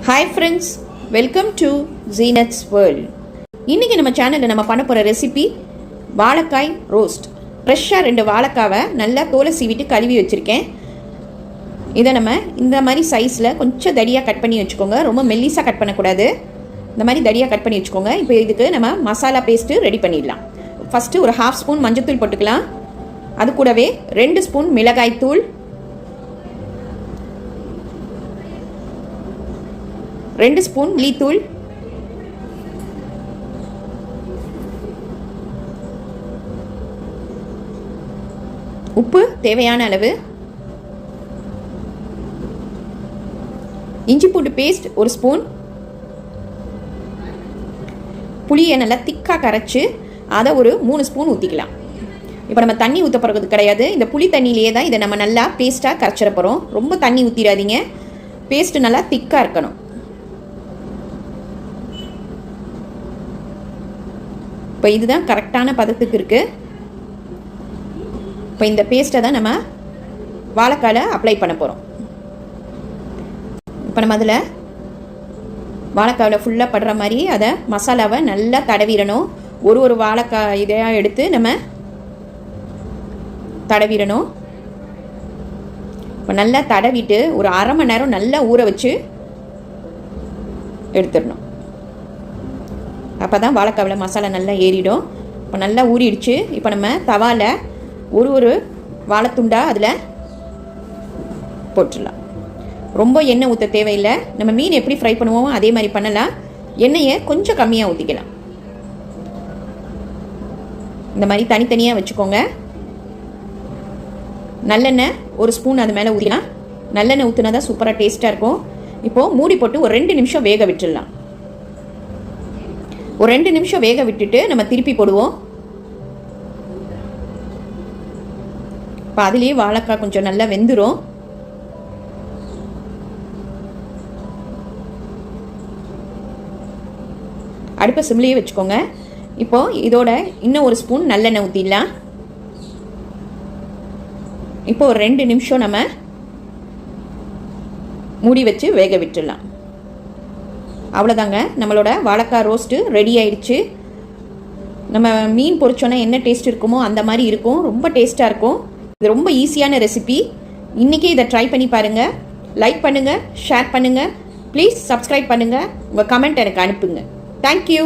Hi friends, welcome to Zeenath's world. இன்றைக்கி நம்ம சேனலில் நம்ம பண்ண போகிற ரெசிபி வாழைக்காய் ரோஸ்ட். ஃப்ரெஷ்ஷாக 2 வாழைக்காவை நல்லா தோலை சீவிட்டு கழுவி வச்சுருக்கேன். இதை நம்ம இந்த மாதிரி சைஸில் கொஞ்சம் தடியாக கட் பண்ணி வச்சுக்கோங்க. ரொம்ப மெல்லிஸாக கட் பண்ணக்கூடாது. இந்த மாதிரி தடியாக கட் பண்ணி வச்சுக்கோங்க. இப்போ இதுக்கு நம்ம மசாலா பேஸ்ட்டு ரெடி பண்ணிடலாம். ஃபஸ்ட்டு ஒரு 1/2 ஸ்பூன் மஞ்சள்தூள் போட்டுக்கலாம். அது கூடவே 2 ஸ்பூன் மிளகாய் தூள், 2 ஸ்பூன் மல்லித்தூள், உப்பு தேவையான அளவு, இஞ்சி பூண்டு பேஸ்ட் 1 ஸ்பூன், புளியை நல்லா திக்காக கரைச்சி அதை ஒரு 3 ஸ்பூன் ஊற்றிக்கலாம். இப்போ நம்ம தண்ணி ஊற்ற போகிறது கிடையாது. இந்த புளி தண்ணியிலேயே தான் இதை நம்ம நல்லா பேஸ்ட்டாக கரைச்சிட போகிறோம். ரொம்ப தண்ணி ஊற்றிடாதீங்க. பேஸ்ட்டு நல்லா திக்காக இருக்கணும். இப்போ இதுதான் கரெக்டான பதத்துக்கு இருக்குது. இப்போ இந்த பேஸ்ட்டை தான் நம்ம வாழைக்காயில் அப்ளை பண்ண போகிறோம். இப்போ நம்ம அதில் வாழைக்காயில் ஃபுல்லாக படுற மாதிரி அதை மசாலாவை நல்லா தடவிடணும். ஒரு வாழைக்காய் இதையாக எடுத்து நம்ம தடவிடணும். இப்போ நல்லா தடவிட்டு ஒரு 1/2 மணி நேரம் நல்லா ஊற வச்சு எடுத்துடணும். அப்போ தான் வாழைக்காவில் மசாலா நல்லா ஏறிடும். இப்போ நல்லா ஊறிடுச்சு. இப்போ நம்ம தவாவில் ஒரு வாழைத்துண்டாக அதில் போட்டுடலாம். ரொம்ப எண்ணெய் ஊற்ற தேவையில்லை. நம்ம மீன் எப்படி ஃப்ரை பண்ணுவோமோ அதே மாதிரி பண்ணலாம். எண்ணெயை கொஞ்சம் கம்மியாக ஊற்றிக்கலாம். இந்த மாதிரி தனித்தனியாக வச்சுக்கோங்க. நல்லெண்ணெய் 1 ஸ்பூன் அது மேலே ஊற்றிக்கலாம். நல்லெண்ணெய் ஊற்றினா தான் சூப்பராக டேஸ்ட்டாக இருக்கும். இப்போது மூடி போட்டு ஒரு 2 நிமிஷம் வேக விட்டுடலாம். ஒரு 2 நிமிஷம் வேக விட்டுட்டு நம்ம திருப்பி போடுவோம். இப்போ அதுலேயே வாழைக்காய் கொஞ்சம் நல்லா வெந்துடும். அடுப்பை சிம்லேயே வச்சுக்கோங்க. இப்போது இதோட இன்னும் 1 ஸ்பூன் நல்லெண்ணெய் ஊற்றிடலாம். இப்போ ஒரு 2 நிமிஷம் நம்ம மூடி வச்சு வேக விட்டுடலாம். அவ்வளோதாங்க, நம்மளோட வாழைக்காய் ரோஸ்ட்டு ரெடி ஆயிடுச்சு. நம்ம மீன் பொரிச்சோன்னா என்ன டேஸ்ட் இருக்குமோ அந்த மாதிரி இருக்கும். ரொம்ப டேஸ்ட்டாக இருக்கும். இது ரொம்ப ஈஸியான ரெசிபி. இன்றைக்கி இதை ட்ரை பண்ணி பாருங்கள். லைக் பண்ணுங்கள், ஷேர் பண்ணுங்கள், ப்ளீஸ் சப்ஸ்கிரைப் பண்ணுங்கள். உங்கள் கமெண்ட் எனக்கு அனுப்புங்க. தேங்க்யூ.